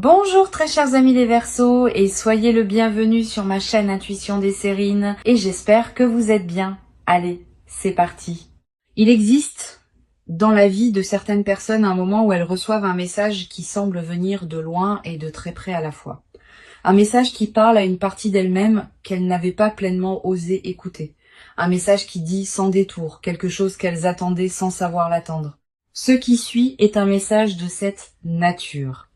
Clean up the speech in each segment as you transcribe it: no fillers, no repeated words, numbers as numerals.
Bonjour très chers amis les Verseaux et soyez le bienvenu sur ma chaîne Intuition des Sérines et j'espère que vous êtes bien. Allez, c'est parti. Il existe dans la vie de certaines personnes un moment où elles reçoivent un message qui semble venir de loin et de très près à la fois. Un message qui parle à une partie d'elles-mêmes qu'elles n'avaient pas pleinement osé écouter. Un message qui dit sans détour quelque chose qu'elles attendaient sans savoir l'attendre. Ce qui suit est un message de cette nature.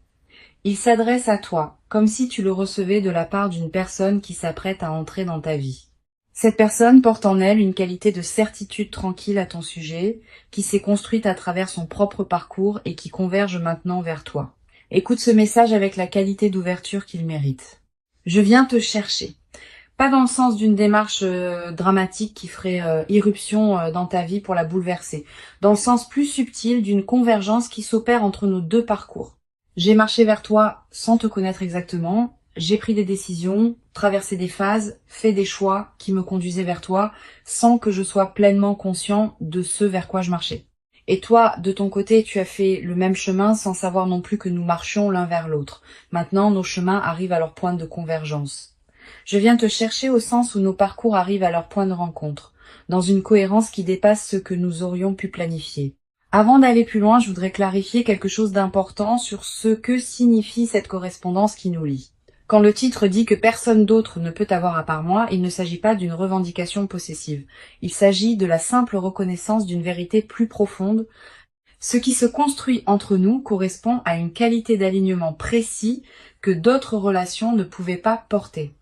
Il s'adresse à toi, comme si tu le recevais de la part d'une personne qui s'apprête à entrer dans ta vie. Cette personne porte en elle une qualité de certitude tranquille à ton sujet, qui s'est construite à travers son propre parcours et qui converge maintenant vers toi. Écoute ce message avec la qualité d'ouverture qu'il mérite. Je viens te chercher. Pas dans le sens d'une démarche dramatique qui ferait irruption dans ta vie pour la bouleverser, dans le sens plus subtil d'une convergence qui s'opère entre nos deux parcours. J'ai marché vers toi sans te connaître exactement, j'ai pris des décisions, traversé des phases, fait des choix qui me conduisaient vers toi sans que je sois pleinement conscient de ce vers quoi je marchais. Et toi, de ton côté, tu as fait le même chemin sans savoir non plus que nous marchions l'un vers l'autre. Maintenant, nos chemins arrivent à leur point de convergence. Je viens te chercher au sens où nos parcours arrivent à leur point de rencontre, dans une cohérence qui dépasse ce que nous aurions pu planifier. Avant d'aller plus loin, je voudrais clarifier quelque chose d'important sur ce que signifie cette correspondance qui nous lie. Quand le titre dit que personne d'autre ne peut avoir à part moi, il ne s'agit pas d'une revendication possessive. Il s'agit de la simple reconnaissance d'une vérité plus profonde. Ce qui se construit entre nous correspond à une qualité d'alignement précis que d'autres relations ne pouvaient pas porter.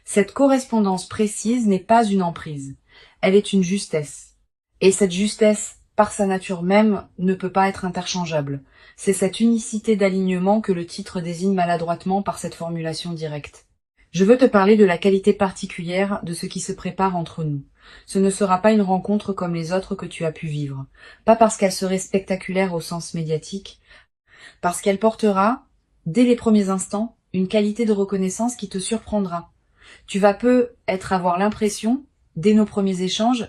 Cette correspondance précise n'est pas une emprise, elle est une justesse. Et cette justesse, par sa nature même, ne peut pas être interchangeable. C'est cette unicité d'alignement que le titre désigne maladroitement par cette formulation directe. Je veux te parler de la qualité particulière de ce qui se prépare entre nous. Ce ne sera pas une rencontre comme les autres que tu as pu vivre. Pas parce qu'elle serait spectaculaire au sens médiatique, parce qu'elle portera, dès les premiers instants, une qualité de reconnaissance qui te surprendra. Tu vas peut-être avoir l'impression, dès nos premiers échanges,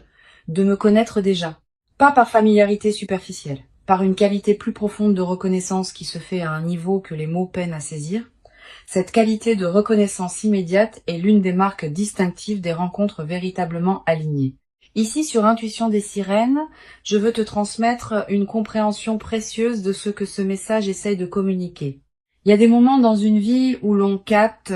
de me connaître déjà. Pas par familiarité superficielle, par une qualité plus profonde de reconnaissance qui se fait à un niveau que les mots peinent à saisir. Cette qualité de reconnaissance immédiate est l'une des marques distinctives des rencontres véritablement alignées. Ici, sur Intuition des Sirènes, je veux te transmettre une compréhension précieuse de ce que ce message essaye de communiquer. Il y a des moments dans une vie où l'on capte,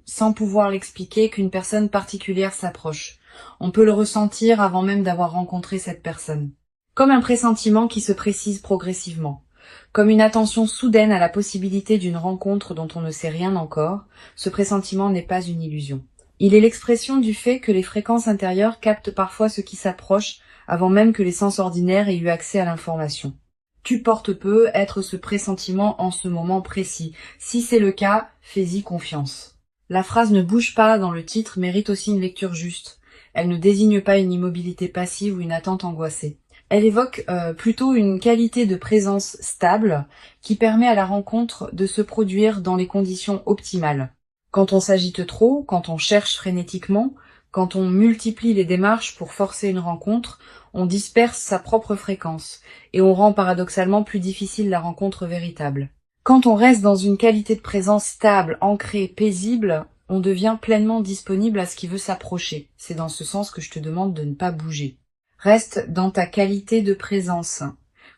sans pouvoir l'expliquer, qu'une personne particulière s'approche. On peut le ressentir avant même d'avoir rencontré cette personne. Comme un pressentiment qui se précise progressivement. Comme une attention soudaine à la possibilité d'une rencontre dont on ne sait rien encore, ce pressentiment n'est pas une illusion. Il est l'expression du fait que les fréquences intérieures captent parfois ce qui s'approche avant même que les sens ordinaires aient eu accès à l'information. Tu portes peu être ce pressentiment en ce moment précis. Si c'est le cas, fais-y confiance. La phrase ne bouge pas dans le titre mérite aussi une lecture juste. Elle ne désigne pas une immobilité passive ou une attente angoissée. Elle évoque plutôt une qualité de présence stable qui permet à la rencontre de se produire dans les conditions optimales. Quand on s'agite trop, quand on cherche frénétiquement, quand on multiplie les démarches pour forcer une rencontre, on disperse sa propre fréquence et on rend paradoxalement plus difficile la rencontre véritable. Quand on reste dans une qualité de présence stable, ancrée, paisible, on devient pleinement disponible à ce qui veut s'approcher. C'est dans ce sens que je te demande de ne pas bouger. Reste dans ta qualité de présence.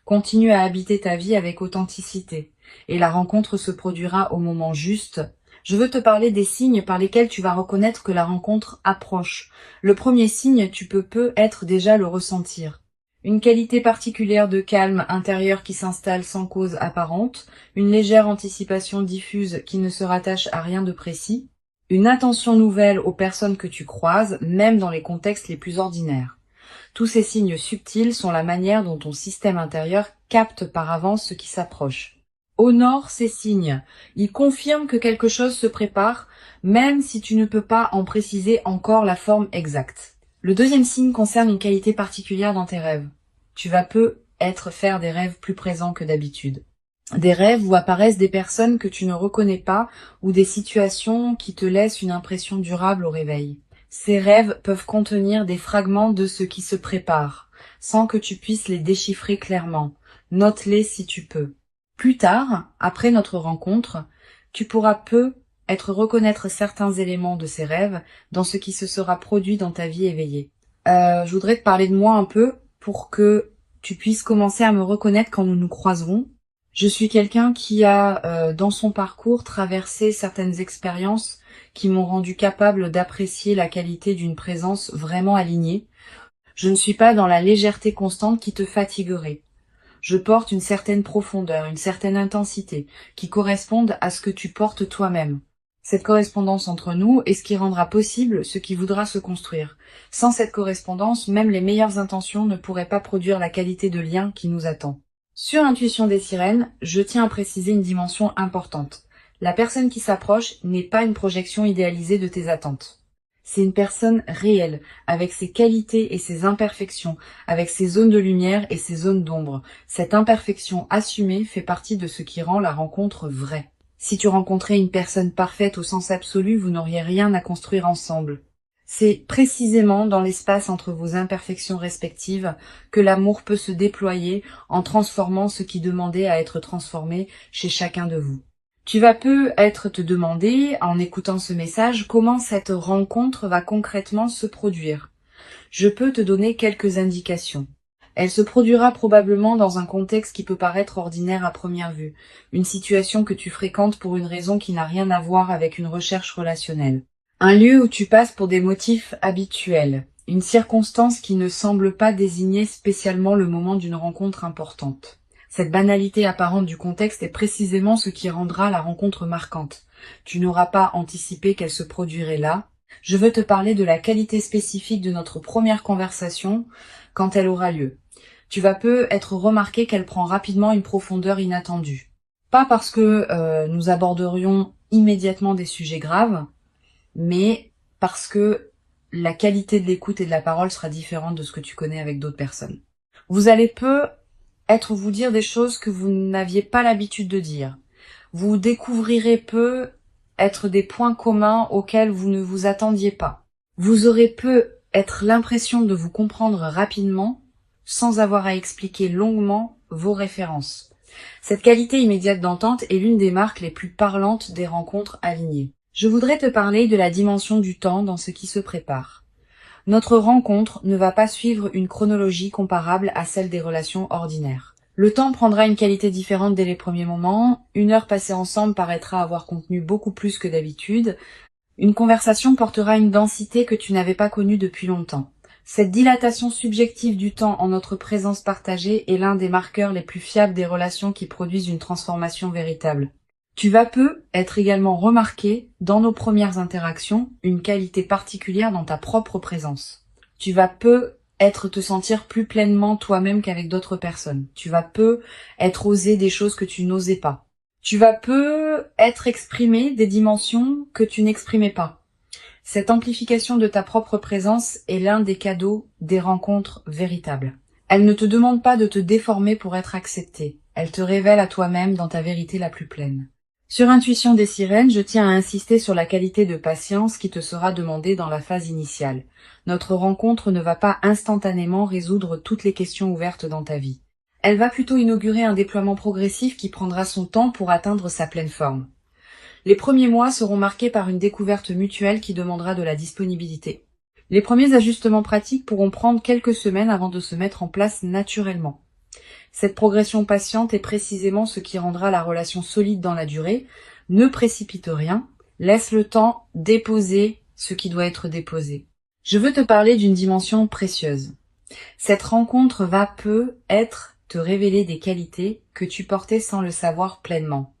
Continue à habiter ta vie avec authenticité et la rencontre se produira au moment juste. Je veux te parler des signes par lesquels tu vas reconnaître que la rencontre approche. Le premier signe, tu peux être déjà le ressentir. Une qualité particulière de calme intérieur qui s'installe sans cause apparente, une légère anticipation diffuse qui ne se rattache à rien de précis, une attention nouvelle aux personnes que tu croises, même dans les contextes les plus ordinaires. Tous ces signes subtils sont la manière dont ton système intérieur capte par avance ce qui s'approche. Honore ces signes. Ils confirment que quelque chose se prépare, même si tu ne peux pas en préciser encore la forme exacte. Le deuxième signe concerne une qualité particulière dans tes rêves. Tu vas peut-être faire des rêves plus présents que d'habitude. Des rêves où apparaissent des personnes que tu ne reconnais pas ou des situations qui te laissent une impression durable au réveil. Ces rêves peuvent contenir des fragments de ce qui se prépare, sans que tu puisses les déchiffrer clairement. Note-les si tu peux. Plus tard, après notre rencontre, tu pourras reconnaître certains éléments de ces rêves dans ce qui se sera produit dans ta vie éveillée. Je voudrais te parler de moi un peu pour que tu puisses commencer à me reconnaître quand nous nous croiserons. Je suis quelqu'un qui a, dans son parcours, traversé certaines expériences qui m'ont rendu capable d'apprécier la qualité d'une présence vraiment alignée. Je ne suis pas dans la légèreté constante qui te fatiguerait. Je porte une certaine profondeur, une certaine intensité, qui correspondent à ce que tu portes toi-même. Cette correspondance entre nous est ce qui rendra possible ce qui voudra se construire. Sans cette correspondance, même les meilleures intentions ne pourraient pas produire la qualité de lien qui nous attend. Sur Intuition des sirènes, je tiens à préciser une dimension importante. La personne qui s'approche n'est pas une projection idéalisée de tes attentes. C'est une personne réelle, avec ses qualités et ses imperfections, avec ses zones de lumière et ses zones d'ombre. Cette imperfection assumée fait partie de ce qui rend la rencontre vraie. Si tu rencontrais une personne parfaite au sens absolu, vous n'auriez rien à construire ensemble. C'est précisément dans l'espace entre vos imperfections respectives que l'amour peut se déployer en transformant ce qui demandait à être transformé chez chacun de vous. Tu vas peut-être te demander, en écoutant ce message, comment cette rencontre va concrètement se produire. Je peux te donner quelques indications. Elle se produira probablement dans un contexte qui peut paraître ordinaire à première vue, une situation que tu fréquentes pour une raison qui n'a rien à voir avec une recherche relationnelle. Un lieu où tu passes pour des motifs habituels, une circonstance qui ne semble pas désigner spécialement le moment d'une rencontre importante. Cette banalité apparente du contexte est précisément ce qui rendra la rencontre marquante. Tu n'auras pas anticipé qu'elle se produirait là. Je veux te parler de la qualité spécifique de notre première conversation quand elle aura lieu. Tu vas peut-être remarquer qu'elle prend rapidement une profondeur inattendue. Pas parce que nous aborderions immédiatement des sujets graves, mais parce que la qualité de l'écoute et de la parole sera différente de ce que tu connais avec d'autres personnes. Vous allez vous dire des choses que vous n'aviez pas l'habitude de dire. Vous découvrirez être des points communs auxquels vous ne vous attendiez pas. Vous aurez être l'impression de vous comprendre rapidement sans avoir à expliquer longuement vos références. Cette qualité immédiate d'entente est l'une des marques les plus parlantes des rencontres alignées. Je voudrais te parler de la dimension du temps dans ce qui se prépare. Notre rencontre ne va pas suivre une chronologie comparable à celle des relations ordinaires. Le temps prendra une qualité différente dès les premiers moments, une heure passée ensemble paraîtra avoir contenu beaucoup plus que d'habitude, une conversation portera une densité que tu n'avais pas connue depuis longtemps. Cette dilatation subjective du temps en notre présence partagée est l'un des marqueurs les plus fiables des relations qui produisent une transformation véritable. Tu vas être également remarqué, dans nos premières interactions, une qualité particulière dans ta propre présence. Tu vas te sentir plus pleinement toi-même qu'avec d'autres personnes. Tu vas être osé des choses que tu n'osais pas. Tu vas être exprimé des dimensions que tu n'exprimais pas. Cette amplification de ta propre présence est l'un des cadeaux des rencontres véritables. Elle ne te demande pas de te déformer pour être acceptée. Elle te révèle à toi-même dans ta vérité la plus pleine. Sur Intuition des sirènes, je tiens à insister sur la qualité de patience qui te sera demandée dans la phase initiale. Notre rencontre ne va pas instantanément résoudre toutes les questions ouvertes dans ta vie. Elle va plutôt inaugurer un déploiement progressif qui prendra son temps pour atteindre sa pleine forme. Les premiers mois seront marqués par une découverte mutuelle qui demandera de la disponibilité. Les premiers ajustements pratiques pourront prendre quelques semaines avant de se mettre en place naturellement. Cette progression patiente est précisément ce qui rendra la relation solide dans la durée. Ne précipite rien, laisse le temps déposer ce qui doit être déposé. Je veux te parler d'une dimension précieuse. Cette rencontre va te révéler des qualités que tu portais sans le savoir pleinement.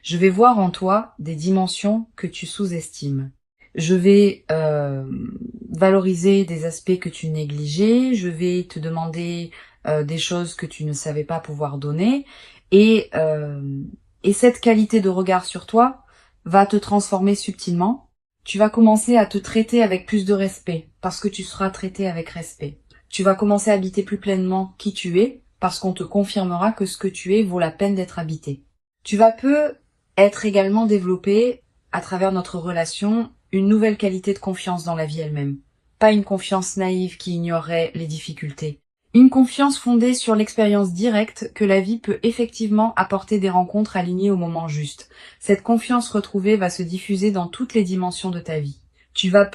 Je vais voir en toi des dimensions que tu sous-estimes. Je vais valoriser des aspects que tu négligeais, je vais te demander des choses que tu ne savais pas pouvoir donner, et cette qualité de regard sur toi va te transformer subtilement. Tu vas commencer à te traiter avec plus de respect, parce que tu seras traité avec respect. Tu vas commencer à habiter plus pleinement qui tu es, parce qu'on te confirmera que ce que tu es vaut la peine d'être habité. Tu vas être également développé, à travers notre relation, une nouvelle qualité de confiance dans la vie elle-même. Pas une confiance naïve qui ignorerait les difficultés. Une confiance fondée sur l'expérience directe que la vie peut effectivement apporter des rencontres alignées au moment juste. Cette confiance retrouvée va se diffuser dans toutes les dimensions de ta vie. Tu vas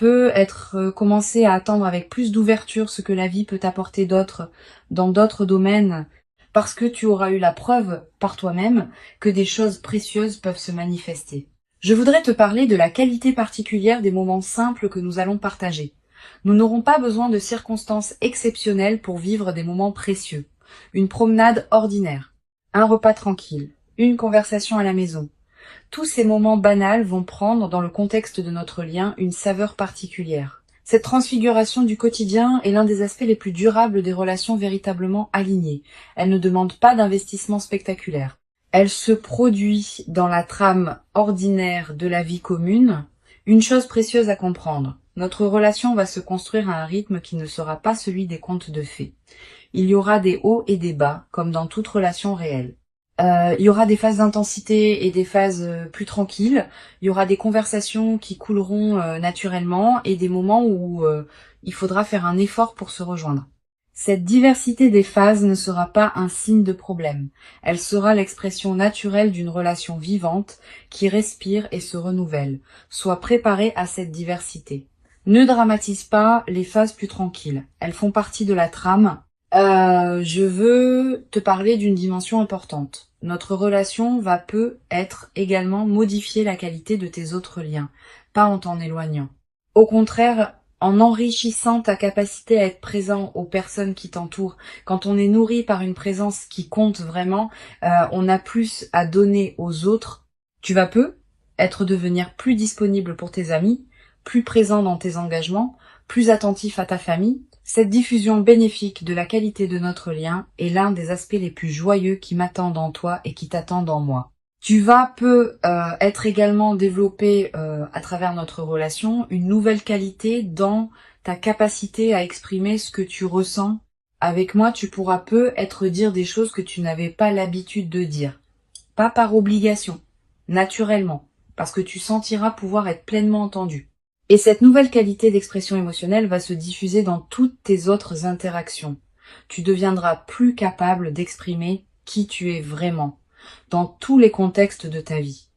commencer à attendre avec plus d'ouverture ce que la vie peut t'apporter d'autre dans d'autres domaines parce que tu auras eu la preuve par toi-même que des choses précieuses peuvent se manifester. Je voudrais te parler de la qualité particulière des moments simples que nous allons partager. Nous n'aurons pas besoin de circonstances exceptionnelles pour vivre des moments précieux. Une promenade ordinaire, un repas tranquille, une conversation à la maison. Tous ces moments banals vont prendre, dans le contexte de notre lien, une saveur particulière. Cette transfiguration du quotidien est l'un des aspects les plus durables des relations véritablement alignées. Elle ne demande pas d'investissement spectaculaire. Elle se produit dans la trame ordinaire de la vie commune. Une chose précieuse à comprendre. Notre relation va se construire à un rythme qui ne sera pas celui des contes de fées. Il y aura des hauts et des bas, comme dans toute relation réelle. Il y aura des phases d'intensité et des phases plus tranquilles. Il y aura des conversations qui couleront naturellement et des moments où il faudra faire un effort pour se rejoindre. Cette diversité des phases ne sera pas un signe de problème. Elle sera l'expression naturelle d'une relation vivante qui respire et se renouvelle. Sois préparé à cette diversité. Ne dramatise pas les phases plus tranquilles. Elles font partie de la trame. Je veux te parler d'une dimension importante. Notre relation va être également modifier la qualité de tes autres liens, pas en t'en éloignant. Au contraire, en enrichissant ta capacité à être présent aux personnes qui t'entourent. Quand on est nourri par une présence qui compte vraiment, on a plus à donner aux autres. Tu vas devenir plus disponible pour tes amis, plus présent dans tes engagements, plus attentif à ta famille. Cette diffusion bénéfique de la qualité de notre lien est l'un des aspects les plus joyeux qui m'attendent en toi et qui t'attendent en moi. Tu vas être également développé à travers notre relation une nouvelle qualité dans ta capacité à exprimer ce que tu ressens. Avec moi, tu pourras dire des choses que tu n'avais pas l'habitude de dire. Pas par obligation, naturellement, parce que tu sentiras pouvoir être pleinement entendu. Et cette nouvelle qualité d'expression émotionnelle va se diffuser dans toutes tes autres interactions. Tu deviendras plus capable d'exprimer qui tu es vraiment, dans tous les contextes de ta vie.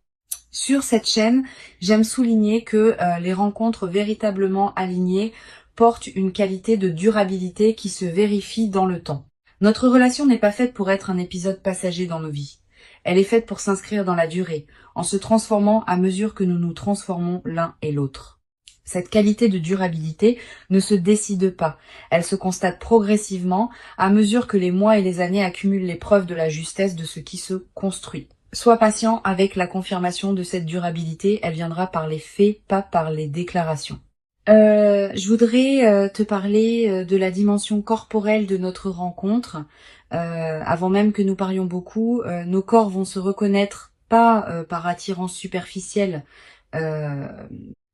Sur cette chaîne, j'aime souligner que les rencontres véritablement alignées portent une qualité de durabilité qui se vérifie dans le temps. Notre relation n'est pas faite pour être un épisode passager dans nos vies. Elle est faite pour s'inscrire dans la durée, en se transformant à mesure que nous nous transformons l'un et l'autre. Cette qualité de durabilité ne se décide pas, elle se constate progressivement à mesure que les mois et les années accumulent les preuves de la justesse de ce qui se construit. Sois patient avec la confirmation de cette durabilité, elle viendra par les faits, pas par les déclarations. Je voudrais te parler de la dimension corporelle de notre rencontre. Avant même que nous parlions beaucoup, nos corps vont se reconnaître, pas par attirance superficielle,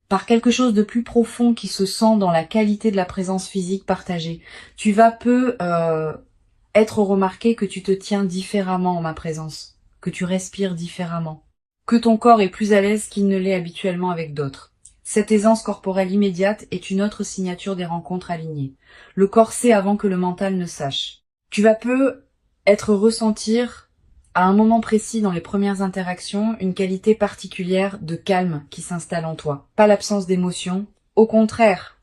par quelque chose de plus profond qui se sent dans la qualité de la présence physique partagée. Tu vas être remarqué que tu te tiens différemment en ma présence, que tu respires différemment, que ton corps est plus à l'aise qu'il ne l'est habituellement avec d'autres. Cette aisance corporelle immédiate est une autre signature des rencontres alignées. Le corps sait avant que le mental ne sache. Tu vas ressentir à un moment précis dans les premières interactions, une qualité particulière de calme qui s'installe en toi. Pas l'absence d'émotions, au contraire.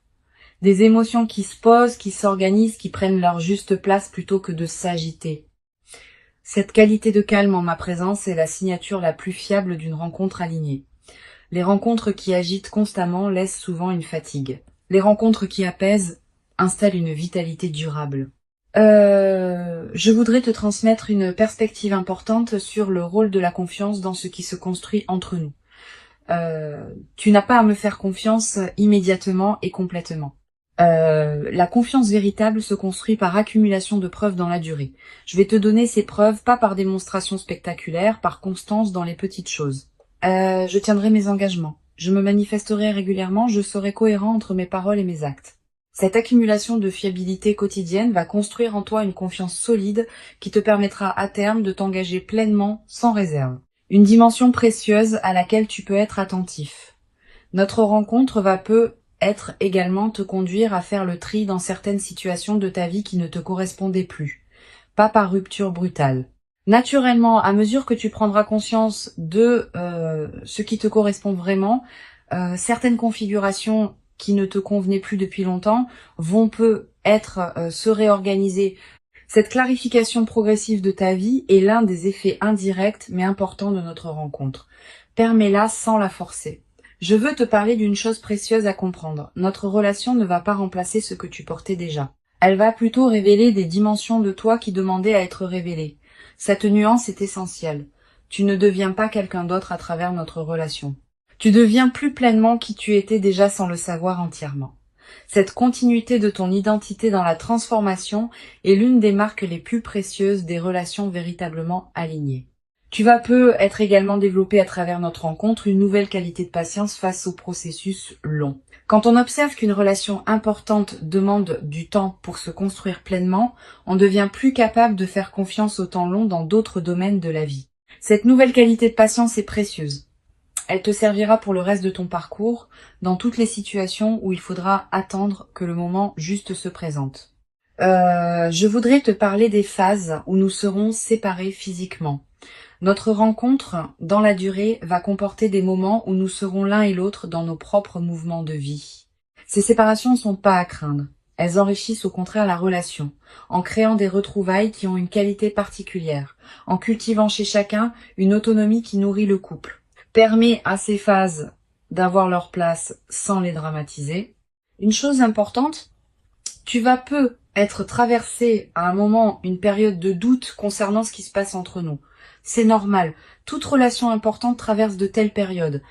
Des émotions qui se posent, qui s'organisent, qui prennent leur juste place plutôt que de s'agiter. Cette qualité de calme en ma présence est la signature la plus fiable d'une rencontre alignée. Les rencontres qui agitent constamment laissent souvent une fatigue. Les rencontres qui apaisent installent une vitalité durable. Je voudrais te transmettre une perspective importante sur le rôle de la confiance dans ce qui se construit entre nous. Tu n'as pas à me faire confiance immédiatement et complètement. La confiance véritable se construit par accumulation de preuves dans la durée. Je vais te donner ces preuves pas par démonstration spectaculaire, par constance dans les petites choses. Je tiendrai mes engagements. Je me manifesterai régulièrement, je serai cohérent entre mes paroles et mes actes. Cette accumulation de fiabilité quotidienne va construire en toi une confiance solide qui te permettra à terme de t'engager pleinement, sans réserve. Une dimension précieuse à laquelle tu peux être attentif. Notre rencontre va être également te conduire à faire le tri dans certaines situations de ta vie qui ne te correspondaient plus, pas par rupture brutale. Naturellement, à mesure que tu prendras conscience de ce qui te correspond vraiment, certaines configurations qui ne te convenaient plus depuis longtemps vont se réorganiser. Cette clarification progressive de ta vie est l'un des effets indirects mais importants de notre rencontre. Permets-la sans la forcer. Je veux te parler d'une chose précieuse à comprendre. Notre relation ne va pas remplacer ce que tu portais déjà. Elle va plutôt révéler des dimensions de toi qui demandaient à être révélées. Cette nuance est essentielle. Tu ne deviens pas quelqu'un d'autre à travers notre relation. Tu deviens plus pleinement qui tu étais déjà sans le savoir entièrement. Cette continuité de ton identité dans la transformation est l'une des marques les plus précieuses des relations véritablement alignées. Tu vas être également développé à travers notre rencontre une nouvelle qualité de patience face au processus long. Quand on observe qu'une relation importante demande du temps pour se construire pleinement, on devient plus capable de faire confiance au temps long dans d'autres domaines de la vie. Cette nouvelle qualité de patience est précieuse. Elle te servira pour le reste de ton parcours, dans toutes les situations où il faudra attendre que le moment juste se présente. Je voudrais te parler des phases où nous serons séparés physiquement. Notre rencontre, dans la durée, va comporter des moments où nous serons l'un et l'autre dans nos propres mouvements de vie. Ces séparations ne sont pas à craindre. Elles enrichissent au contraire la relation, en créant des retrouvailles qui ont une qualité particulière, en cultivant chez chacun une autonomie qui nourrit le couple. Permet à ces phases d'avoir leur place sans les dramatiser. Une chose importante, tu vas être traversé à un moment une période de doute concernant ce qui se passe entre nous. C'est normal. Toute relation importante traverse de telles périodes.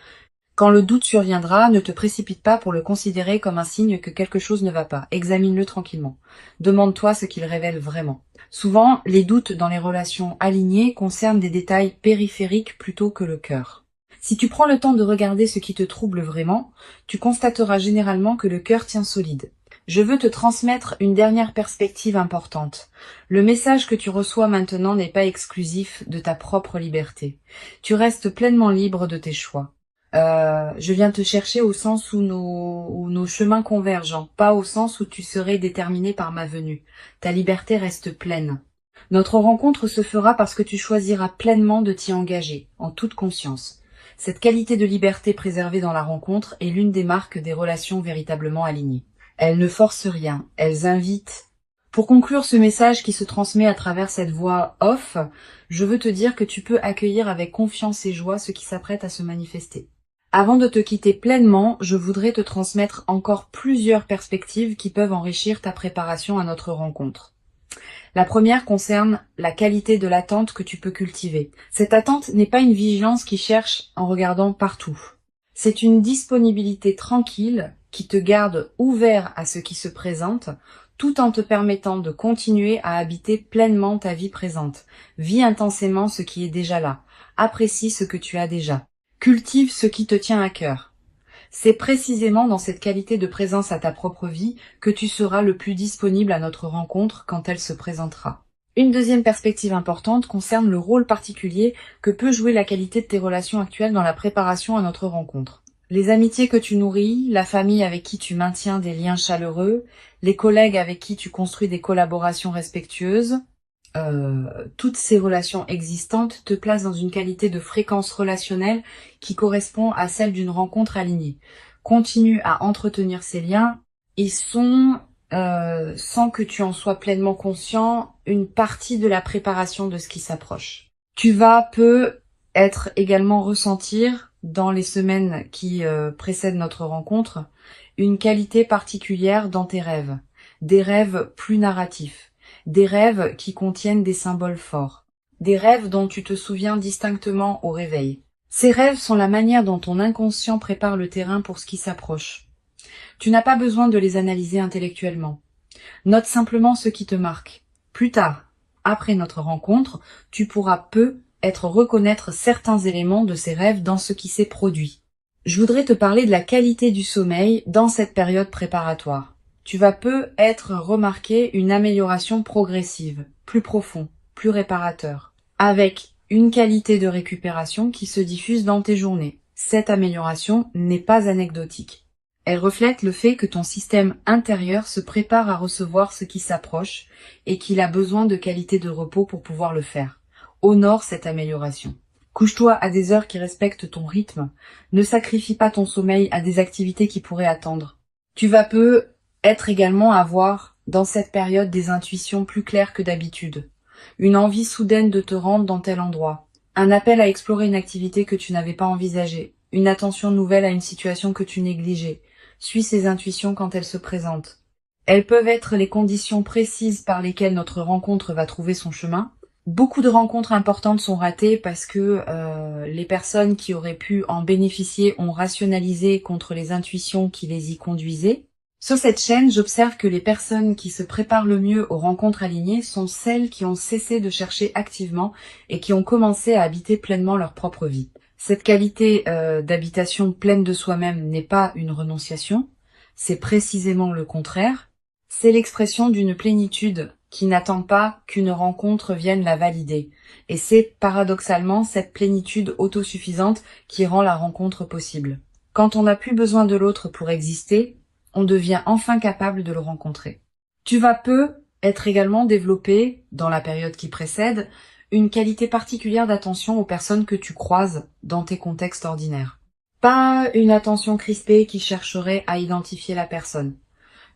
Quand le doute surviendra, ne te précipite pas pour le considérer comme un signe que quelque chose ne va pas. Examine-le tranquillement. Demande-toi ce qu'il révèle vraiment. Souvent, les doutes dans les relations alignées concernent des détails périphériques plutôt que le cœur. Si tu prends le temps de regarder ce qui te trouble vraiment, tu constateras généralement que le cœur tient solide. Je veux te transmettre une dernière perspective importante. Le message que tu reçois maintenant n'est pas exclusif de ta propre liberté. Tu restes pleinement libre de tes choix. Je viens te chercher au sens où nos chemins convergent, pas au sens où tu serais déterminé par ma venue. Ta liberté reste pleine. Notre rencontre se fera parce que tu choisiras pleinement de t'y engager, en toute conscience. Cette qualité de liberté préservée dans la rencontre est l'une des marques des relations véritablement alignées. Elles ne forcent rien, elles invitent. Pour conclure ce message qui se transmet à travers cette voix off, je veux te dire que tu peux accueillir avec confiance et joie ce qui s'apprête à se manifester. Avant de te quitter pleinement, je voudrais te transmettre encore plusieurs perspectives qui peuvent enrichir ta préparation à notre rencontre. La première concerne la qualité de l'attente que tu peux cultiver. Cette attente n'est pas une vigilance qui cherche en regardant partout. C'est une disponibilité tranquille qui te garde ouvert à ce qui se présente, tout en te permettant de continuer à habiter pleinement ta vie présente. Vis intensément ce qui est déjà là. Apprécie ce que tu as déjà. Cultive ce qui te tient à cœur. C'est précisément dans cette qualité de présence à ta propre vie que tu seras le plus disponible à notre rencontre quand elle se présentera. Une deuxième perspective importante concerne le rôle particulier que peut jouer la qualité de tes relations actuelles dans la préparation à notre rencontre. Les amitiés que tu nourris, la famille avec qui tu maintiens des liens chaleureux, les collègues avec qui tu construis des collaborations respectueuses, toutes ces relations existantes te placent dans une qualité de fréquence relationnelle qui correspond à celle d'une rencontre alignée. Continue à entretenir ces liens. Ils sont, sans que tu en sois pleinement conscient, une partie de la préparation de ce qui s'approche. Tu vas être également ressentir, dans les semaines qui précèdent notre rencontre, une qualité particulière dans tes rêves. Des rêves plus narratifs. Des rêves qui contiennent des symboles forts. Des rêves dont tu te souviens distinctement au réveil. Ces rêves sont la manière dont ton inconscient prépare le terrain pour ce qui s'approche. Tu n'as pas besoin de les analyser intellectuellement. Note simplement ce qui te marque. Plus tard, après notre rencontre, tu pourras reconnaître certains éléments de ces rêves dans ce qui s'est produit. Je voudrais te parler de la qualité du sommeil dans cette période préparatoire. Tu vas remarquer une amélioration progressive, plus profond, plus réparateur, avec une qualité de récupération qui se diffuse dans tes journées. Cette amélioration n'est pas anecdotique. Elle reflète le fait que ton système intérieur se prépare à recevoir ce qui s'approche et qu'il a besoin de qualité de repos pour pouvoir le faire. Honore cette amélioration. Couche-toi à des heures qui respectent ton rythme. Ne sacrifie pas ton sommeil à des activités qui pourraient attendre. Tu vas être également avoir, dans cette période, des intuitions plus claires que d'habitude. Une envie soudaine de te rendre dans tel endroit. Un appel à explorer une activité que tu n'avais pas envisagée. Une attention nouvelle à une situation que tu négligeais. Suis ces intuitions quand elles se présentent. Elles peuvent être les conditions précises par lesquelles notre rencontre va trouver son chemin. Beaucoup de rencontres importantes sont ratées parce que les personnes qui auraient pu en bénéficier ont rationalisé contre les intuitions qui les y conduisaient. Sur cette chaîne, j'observe que les personnes qui se préparent le mieux aux rencontres alignées sont celles qui ont cessé de chercher activement et qui ont commencé à habiter pleinement leur propre vie. Cette qualité d'habitation pleine de soi-même n'est pas une renonciation, c'est précisément le contraire. C'est l'expression d'une plénitude qui n'attend pas qu'une rencontre vienne la valider. Et c'est paradoxalement cette plénitude autosuffisante qui rend la rencontre possible. Quand on n'a plus besoin de l'autre pour exister, on devient enfin capable de le rencontrer. Tu vas être également développé, dans la période qui précède, une qualité particulière d'attention aux personnes que tu croises dans tes contextes ordinaires. Pas une attention crispée qui chercherait à identifier la personne.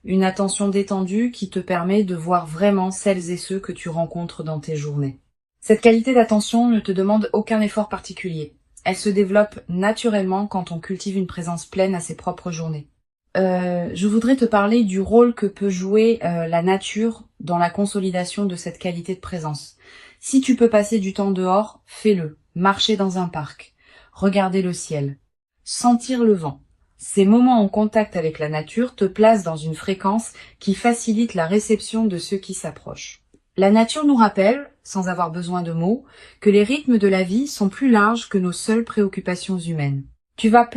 Une attention détendue qui te permet de voir vraiment celles et ceux que tu rencontres dans tes journées. Cette qualité d'attention ne te demande aucun effort particulier. Elle se développe naturellement quand on cultive une présence pleine à ses propres journées. Je voudrais te parler du rôle que peut jouer la nature dans la consolidation de cette qualité de présence. Si tu peux passer du temps dehors, fais-le. Marcher dans un parc, regarder le ciel, sentir le vent. Ces moments en contact avec la nature te placent dans une fréquence qui facilite la réception de ceux qui s'approchent. La nature nous rappelle, sans avoir besoin de mots, que les rythmes de la vie sont plus larges que nos seules préoccupations humaines. Tu vas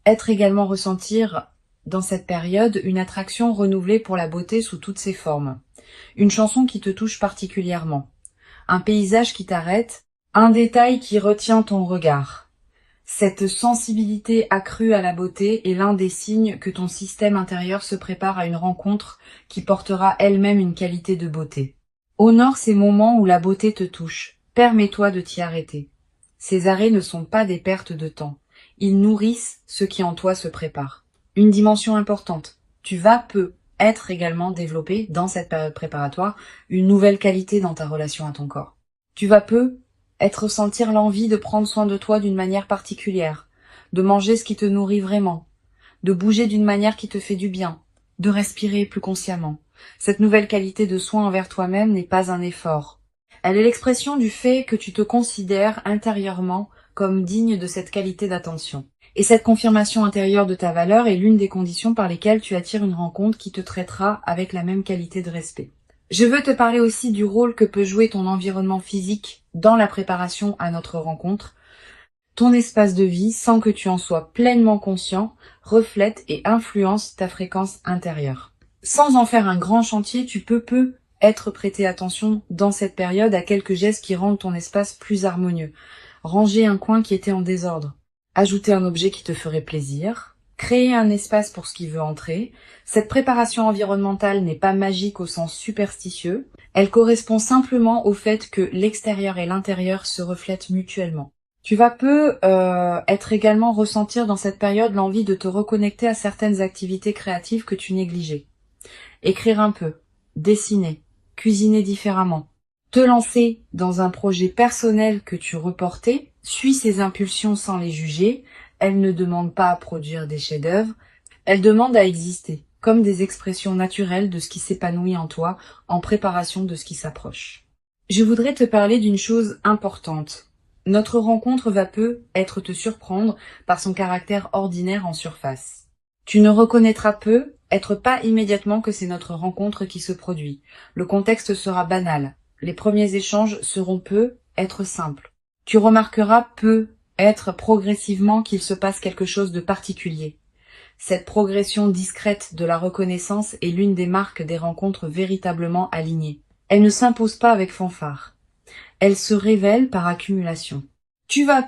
être également ressentir dans cette période une attraction renouvelée pour la beauté sous toutes ses formes. Une chanson qui te touche particulièrement. Un paysage qui t'arrête, un détail qui retient ton regard. Cette sensibilité accrue à la beauté est l'un des signes que ton système intérieur se prépare à une rencontre qui portera elle-même une qualité de beauté. Honore ces moments où la beauté te touche. Permets-toi de t'y arrêter. Ces arrêts ne sont pas des pertes de temps. Ils nourrissent ce qui en toi se prépare. Une dimension importante. Tu vas être également développé dans cette période préparatoire une nouvelle qualité dans ta relation à ton corps. Tu vas ressentir l'envie de prendre soin de toi d'une manière particulière, de manger ce qui te nourrit vraiment, de bouger d'une manière qui te fait du bien, de respirer plus consciemment. Cette nouvelle qualité de soin envers toi-même n'est pas un effort. Elle est l'expression du fait que tu te considères intérieurement comme digne de cette qualité d'attention. Et cette confirmation intérieure de ta valeur est l'une des conditions par lesquelles tu attires une rencontre qui te traitera avec la même qualité de respect. Je veux te parler aussi du rôle que peut jouer ton environnement physique dans la préparation à notre rencontre. Ton espace de vie, sans que tu en sois pleinement conscient, reflète et influence ta fréquence intérieure. Sans en faire un grand chantier, tu peux être prêté attention dans cette période à quelques gestes qui rendent ton espace plus harmonieux. Ranger un coin qui était en désordre. Ajouter un objet qui te ferait plaisir. Créer un espace pour ce qui veut entrer. Cette préparation environnementale n'est pas magique au sens superstitieux. Elle correspond simplement au fait que l'extérieur et l'intérieur se reflètent mutuellement. Tu vas être également ressentir dans cette période l'envie de te reconnecter à certaines activités créatives que tu négligeais. Écrire un peu, dessiner, cuisiner différemment. Te lancer dans un projet personnel que tu reportais, suis ces impulsions sans les juger. Elles ne demandent pas à produire des chefs-d'œuvre, elles demandent à exister, comme des expressions naturelles de ce qui s'épanouit en toi en préparation de ce qui s'approche. Je voudrais te parler d'une chose importante. Notre rencontre va être te surprendre par son caractère ordinaire en surface. Tu ne reconnaîtras être pas immédiatement que c'est notre rencontre qui se produit. Le contexte sera banal. Les premiers échanges seront être simples. Tu remarqueras être progressivement qu'il se passe quelque chose de particulier. Cette progression discrète de la reconnaissance est l'une des marques des rencontres véritablement alignées. Elle ne s'impose pas avec fanfare. Elle se révèle par accumulation. Tu vas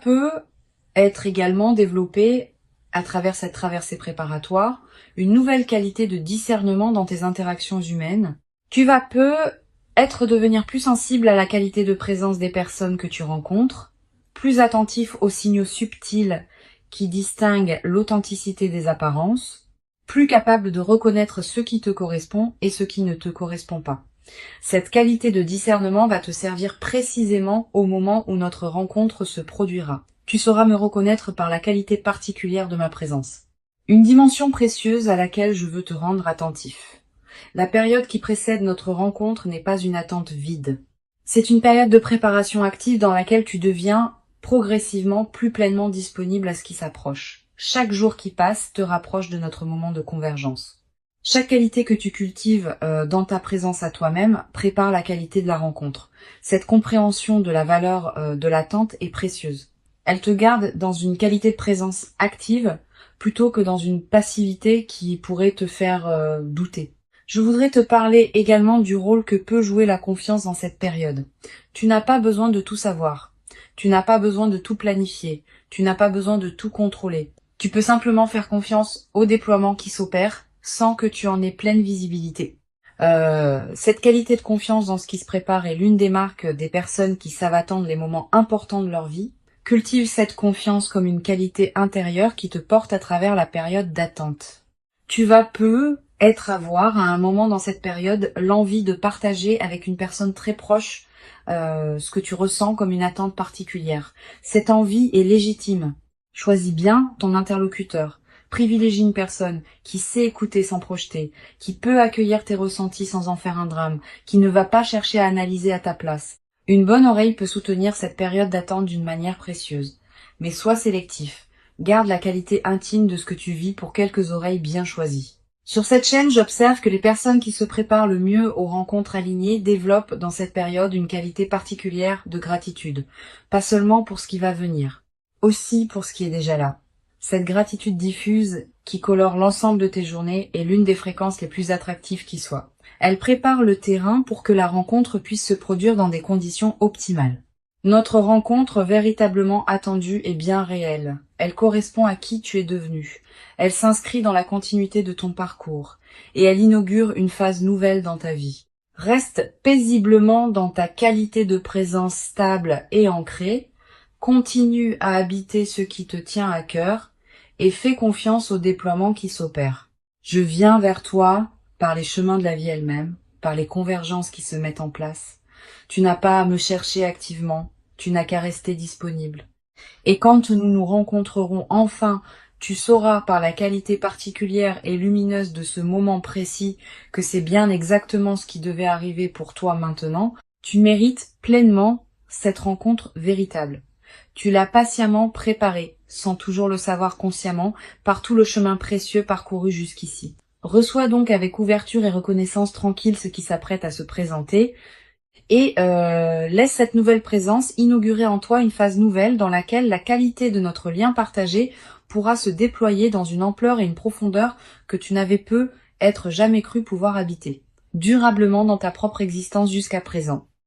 être également développé à travers cette traversée préparatoire, une nouvelle qualité de discernement dans tes interactions humaines. Tu vas devenir plus sensible à la qualité de présence des personnes que tu rencontres, plus attentif aux signaux subtils qui distinguent l'authenticité des apparences, plus capable de reconnaître ce qui te correspond et ce qui ne te correspond pas. Cette qualité de discernement va te servir précisément au moment où notre rencontre se produira. Tu sauras me reconnaître par la qualité particulière de ma présence. Une dimension précieuse à laquelle je veux te rendre attentif. La période qui précède notre rencontre n'est pas une attente vide. C'est une période de préparation active dans laquelle tu deviens progressivement plus pleinement disponible à ce qui s'approche. Chaque jour qui passe te rapproche de notre moment de convergence. Chaque qualité que tu cultives dans ta présence à toi-même prépare la qualité de la rencontre. Cette compréhension de la valeur de l'attente est précieuse. Elle te garde dans une qualité de présence active plutôt que dans une passivité qui pourrait te faire douter. Je voudrais te parler également du rôle que peut jouer la confiance dans cette période. Tu n'as pas besoin de tout savoir. Tu n'as pas besoin de tout planifier. Tu n'as pas besoin de tout contrôler. Tu peux simplement faire confiance au déploiement qui s'opère sans que tu en aies pleine visibilité. Cette qualité de confiance dans ce qui se prépare est l'une des marques des personnes qui savent attendre les moments importants de leur vie. Cultive cette confiance comme une qualité intérieure qui te porte à travers la période d'attente. Tu vas avoir à un moment dans cette période l'envie de partager avec une personne très proche ce que tu ressens comme une attente particulière. Cette envie est légitime. Choisis bien ton interlocuteur. Privilégie une personne qui sait écouter sans projeter, qui peut accueillir tes ressentis sans en faire un drame, qui ne va pas chercher à analyser à ta place. Une bonne oreille peut soutenir cette période d'attente d'une manière précieuse. Mais sois sélectif. Garde la qualité intime de ce que tu vis pour quelques oreilles bien choisies. Sur cette chaîne, j'observe que les personnes qui se préparent le mieux aux rencontres alignées développent dans cette période une qualité particulière de gratitude. Pas seulement pour ce qui va venir, aussi pour ce qui est déjà là. Cette gratitude diffuse qui colore l'ensemble de tes journées est l'une des fréquences les plus attractives qui soient. Elle prépare le terrain pour que la rencontre puisse se produire dans des conditions optimales. Notre rencontre véritablement attendue est bien réelle. Elle correspond à qui tu es devenu. Elle s'inscrit dans la continuité de ton parcours et elle inaugure une phase nouvelle dans ta vie. Reste paisiblement dans ta qualité de présence stable et ancrée. Continue à habiter ce qui te tient à cœur et fais confiance au déploiement qui s'opère. Je viens vers toi par les chemins de la vie elle-même, par les convergences qui se mettent en place. Tu n'as pas à me chercher activement, tu n'as qu'à rester disponible. Et quand nous nous rencontrerons enfin, tu sauras par la qualité particulière et lumineuse de ce moment précis que c'est bien exactement ce qui devait arriver pour toi maintenant. Tu mérites pleinement cette rencontre véritable. Tu l'as patiemment préparée, sans toujours le savoir consciemment, par tout le chemin précieux parcouru jusqu'ici. Reçois donc avec ouverture et reconnaissance tranquille ce qui s'apprête à se présenter et laisse cette nouvelle présence inaugurer en toi une phase nouvelle dans laquelle la qualité de notre lien partagé pourra se déployer dans une ampleur et une profondeur que tu n'avais jamais cru pouvoir habiter, durablement dans ta propre existence jusqu'à présent.